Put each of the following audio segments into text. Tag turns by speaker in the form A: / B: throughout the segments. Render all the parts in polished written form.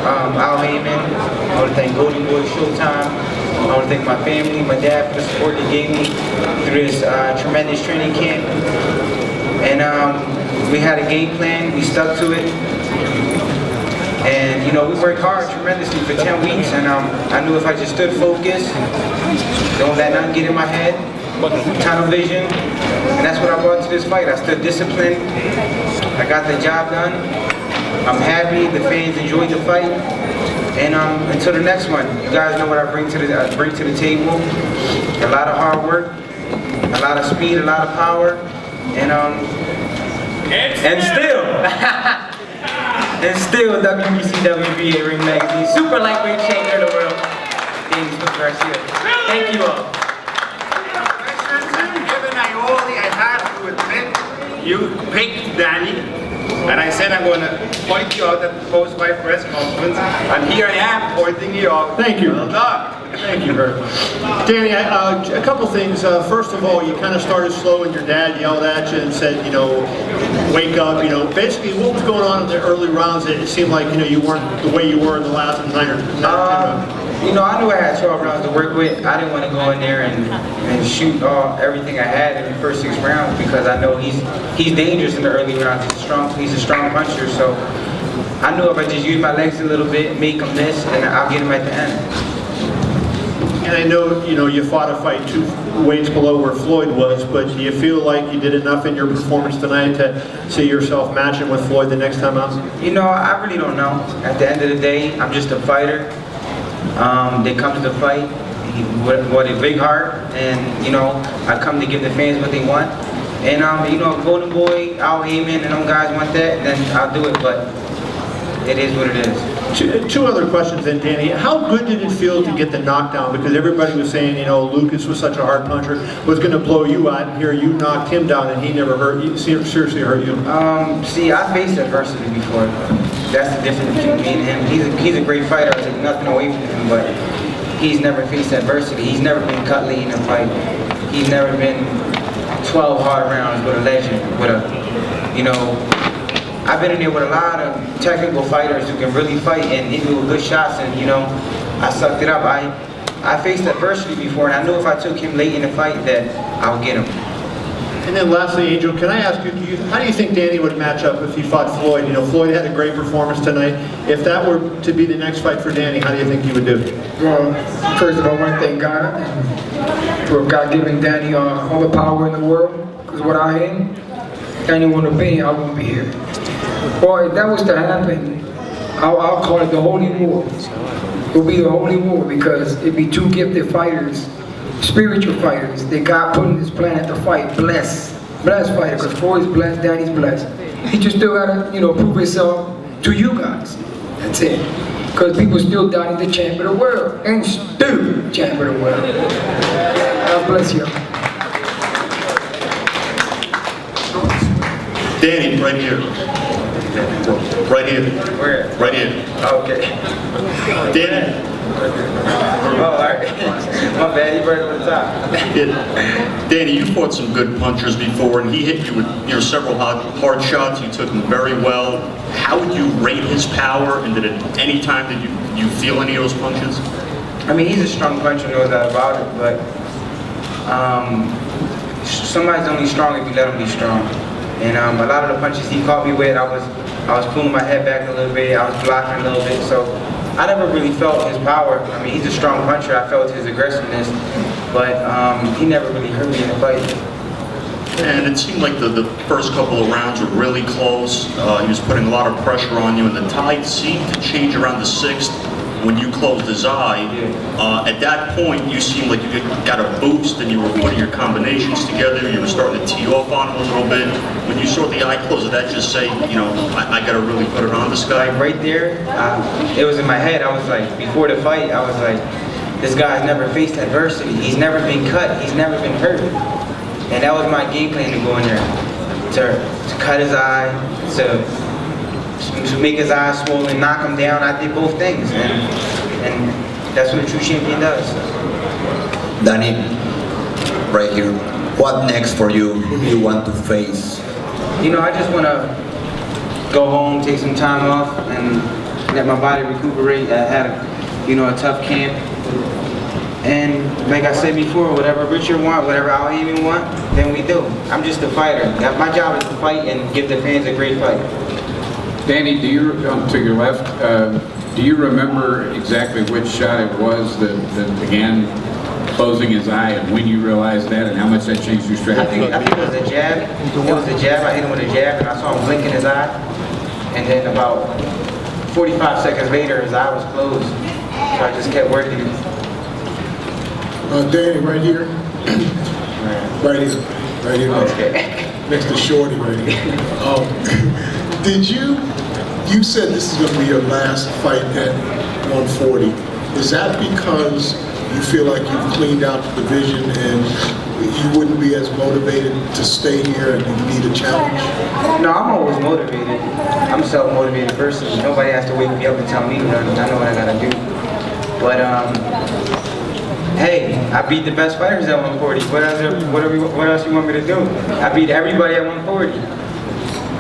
A: Al Heyman. I want to thank Golden Boy Showtime. I want to thank my family, my dad for the support they gave me through this tremendous training camp. And we had a game plan, we stuck to it. And you know, we worked hard tremendously for 10 weeks, and I knew if I just stood focused, don't let nothing get in my head, tunnel vision, and that's what I brought to this fight. I stood disciplined, I got the job done, I'm happy, the fans enjoyed the fight, and until the next one, you guys know what I bring to the table. A lot of hard work, a lot of speed, a lot of power, and still WBC, WBA Ring Magazine, super lightweight champion of the world, Garcia. Thank you all.
B: Given I have to admit, you picked Danny, and I said I'm going to point you out at the post-fight press conference, and here I am pointing you out.
C: Thank you.
B: Well done.
C: Thank you very much. Danny, a couple things. First of all, you kind of started slow and your dad yelled at you and said, you know, wake up, you know. Basically, what was going on in the early rounds? It seemed like, you know, you weren't the way you were in the last 9 or 10 rounds.
A: You know, I knew I had 12 rounds to work with. I didn't want to go in there and shoot everything I had in the first 6 rounds because I know he's dangerous in the early rounds. He's a strong puncher, so I knew if I just use my legs a little bit, make him miss, and I'll get him at the end.
C: And I know, you know, you fought a fight 2 weights below where Floyd was, but do you feel like you did enough in your performance tonight to see yourself matching with Floyd the next time out?
A: You know, I really don't know. At the end of the day, I'm just a fighter. They come to the fight with a big heart, and you know, I come to give the fans what they want. And you know, if Golden Boy, Al Heyman, and them guys want that, then I'll do it. But it is what it is.
C: Two other questions then, Danny. How good did it feel to get the knockdown? Because everybody was saying, you know, Lucas was such a hard puncher, was going to blow you out, and here you knocked him down, and he never hurt you. Seriously hurt you.
A: See, I faced adversity before. That's the difference between me and him. He's a great fighter. I take nothing away from him, but he's never faced adversity. He's never been cut lean in a fight. He's never been 12 hard rounds with a legend, with a, you know. I've been in there with a lot of technical fighters who can really fight and hit me with good shots, and you know, I sucked it up. I faced adversity before, and I knew if I took him late in the fight that I would get him.
C: And then lastly, Angel, can I ask you, how do you think Danny would match up if he fought Floyd? You know, Floyd had a great performance tonight. If that were to be the next fight for Danny, how do you think he would do?
D: Well, first of all, I want to thank God for God giving Danny all the power in the world, because what I am, Danny wouldn't have been here, I wouldn't be here. Well, if that was to happen, I'll call it the Holy War. It will be the Holy War because it'd be 2 gifted fighters, spiritual fighters, that God put on this planet to fight. Blessed fighter, because Floyd's blessed, Danny's blessed. He just still gotta, you know, prove himself to you guys. That's it. Because people still doubting the champ of the world, and still champ of the world. God bless you.
C: Danny, right here. Right here.
A: Where?
C: Right here.
A: Okay.
C: Danny.
A: Oh, all right. My bad, you brought it on the top.
C: Yeah. Danny, you fought some good punchers before, and he hit you with, you know, several hard shots. You took them very well. How would you rate his power, and did at any time did you feel any of those punches?
A: I mean, he's a strong puncher, no doubt about it, but somebody's only strong if you let him be strong. And a lot of the punches he caught me with, I was pulling my head back a little bit, I was blocking a little bit, so I never really felt his power. I mean, he's a strong puncher, I felt his aggressiveness, but he never really hurt me in the fight.
E: And it seemed like the first couple of rounds were really close. He was putting a lot of pressure on you, and the tide seemed to change around the 6th when you closed his eye. At that point, you seemed like you got a boost, and you were putting your combinations together. You were starting to tee off on him a little bit. When you saw the eye close, did that just say, you know, I got to really put it on this guy?
A: Like right there, it was in my head. I was like, before the fight, I was like, this guy's never faced adversity. He's never been cut. He's never been hurt. And that was my game plan to go in there, to cut his eye, to make his eyes swollen, knock him down. I did both things, and that's what a true champion does.
F: Danny, right here, what next for you? Who do you want to face?
A: You know, I just want to go home, take some time off, and let my body recuperate. I had a tough camp. And like I said before, whatever Richard want, whatever Al Haymon want, then we do. I'm just a fighter. My job is to fight and give the fans a great fight.
G: Danny, to your left, do you remember exactly which shot it was that began closing his eye, and when you realized that, and how much that changed your strategy?
A: I think it was a jab. It was a jab. I hit him with a jab, and I saw him blink in his eye. And then about 45 seconds later, his eye was closed. So I just kept working.
H: Danny, right here. Right here. Right here.
A: Okay.
H: Next to Shorty right here. Did you said this is going to be your last fight at 140. Is that because you feel like you've cleaned out the division and you wouldn't be as motivated to stay here and you need a challenge?
A: No, I'm always motivated. I'm a self-motivated person. Nobody has to wake me up and tell me nothing. I know what I gotta do. But hey, I beat the best fighters at 140. What else you want me to do? I beat everybody at 140.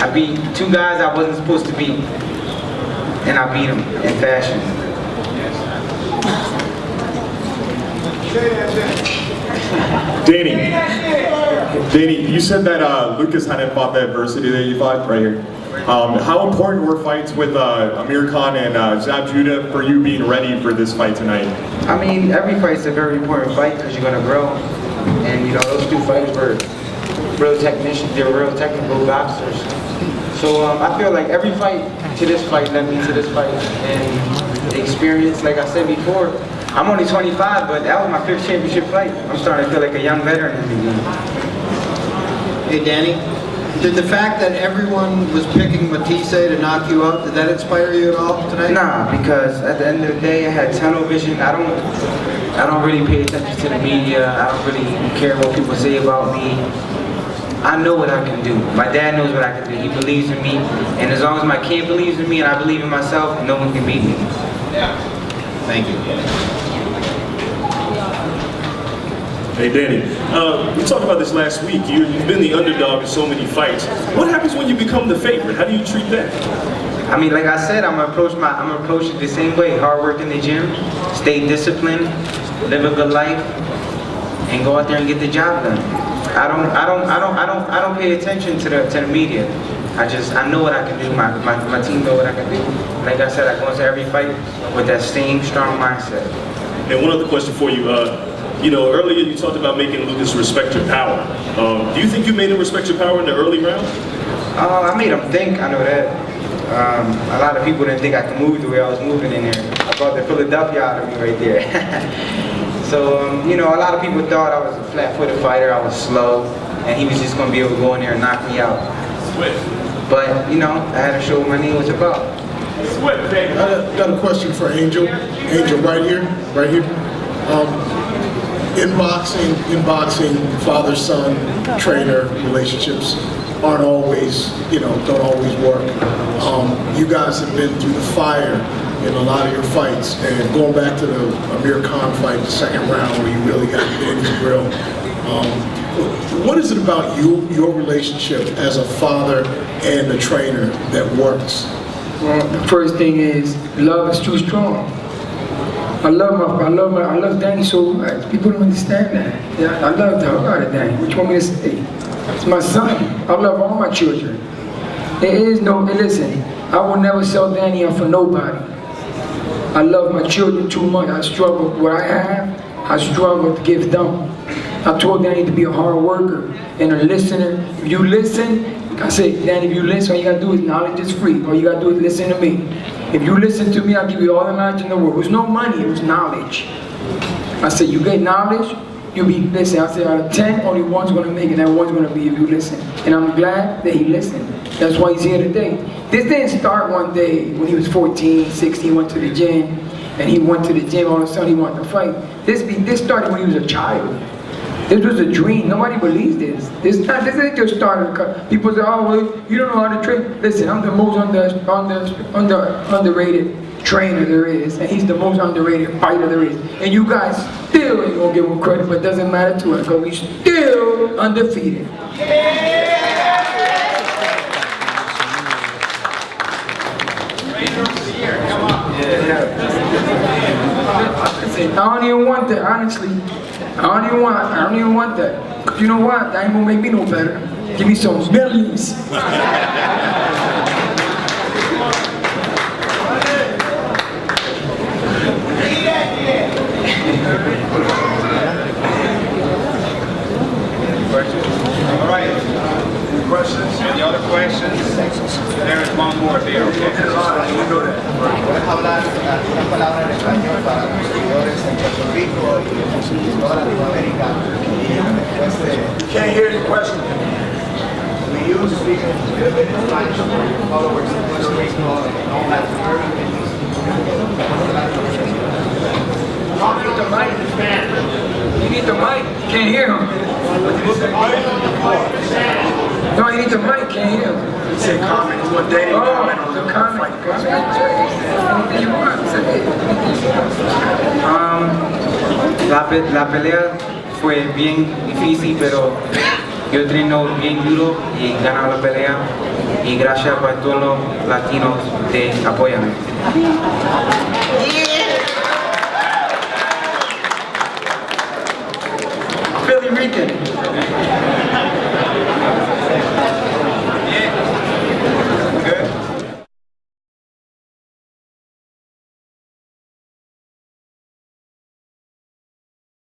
A: I beat 2 guys I wasn't supposed to beat, and I beat them in fashion.
I: Danny, you said that Lucas hadn't fought the adversity that you fought right here. How important were fights with Amir Khan and Zab Judah for you being ready for this fight tonight?
A: I mean, every fight's a very important fight because you're gonna grow. And those 2 fights were real technicians, they were real technical boxers. So I feel like every fight to this fight led me to this fight. And the experience, like I said before, I'm only 25, but that was my 5th championship fight. I'm starting to feel like a young veteran in the game.
J: Hey Danny, did the fact that everyone was picking Matthysse to knock you out, did that inspire you at all tonight?
A: Nah, because at the end of the day, I had tunnel vision. I don't really pay attention to the media. I don't really care what people say about me. I know what I can do. My dad knows what I can do. He believes in me. And as long as my kid believes in me and I believe in myself, no one can beat me.
J: Thank you.
I: Hey Danny, we talked about this last week. You've been the underdog in so many fights. What happens when you become the favorite? How do you treat that?
A: I mean, like I said, I'm gonna approach it the same way. Hard work in the gym, stay disciplined, live a good life, and go out there and get the job done. I don't pay attention to the media. I know what I can do. My team know what I can do. Like I said, I go into every fight with that same strong mindset.
I: And one other question for you. Earlier you talked about making Lucas respect your power. Do you think you made him respect your power in the early rounds?
A: I made him think, I know that. A lot of people didn't think I could move the way I was moving in there. I brought the Philadelphia out of me right there. So, a lot of people thought I was a flat-footed fighter, I was slow, and he was just going to be able to go in there and knock me out. But, I had to show what my name was about.
H: I got a question for Angel. Angel, right here. In boxing, father-son, trainer relationships aren't always, don't always work. You guys have been through the fire in a lot of your fights, and going back to the Amir Khan fight, the 2nd round where you really got Danny's grill. What is it about your relationship as a father and a trainer that works?
D: Well, the first thing is love is too strong. I love Danny so much. People don't understand that. Yeah, I love the hell out of Danny. What you want me to say? It's my son. I love all my children. Listen, I will never sell Danny out for nobody. I love my children too much. I struggle with what I have. I struggle to give them. I told Danny to be a hard worker and a listener. If you listen, I say, Danny, if you listen, all you gotta do is knowledge is free. All you gotta do is listen to me. If you listen to me, I'll give you all the knowledge in the world. It was no money, it was knowledge. I said, you get knowledge, you'll be, listen, I said, out of 10, only one's gonna make it, and that one's gonna be if you listen. And I'm glad that he listened. That's why he's here today. This didn't start one day when he was 14, 16, went to the gym, and he went to the gym, all of a sudden he wanted to fight. This started when he was a child. This was a dream. Nobody believes this. This ain't just started. People say, oh, well, you don't know how to train. Listen, I'm the most underrated trainer there is, and he's the most underrated fighter there is. And you guys still ain't gonna give him credit, but it doesn't matter to us, because we still undefeated. I don't even want that, honestly. I don't even want that. You know what? That ain't gonna make me no better. Give me some millions.
B: All right. Questions? Any other questions? There is one more there, okay?
K: ¿Puedes hablar una palabra en español para los seguidores en Puerto Rico y toda Latinoamérica?
H: Can't hear the question.
K: Will you speak a little bit in Spanish for your followers in Puerto Rico and all Latin America?
D: You need the mic. You need the mic. Can't hear him. No, you need the mic. Can't hear him.
H: He said comment. What Danny comment on
D: the comment. Anything you want. Say it.
A: La pelea fue bien difícil, pero yo entreno bien duro y gané la pelea. Y gracias a todos los latinos que apoyan. Philly Rican.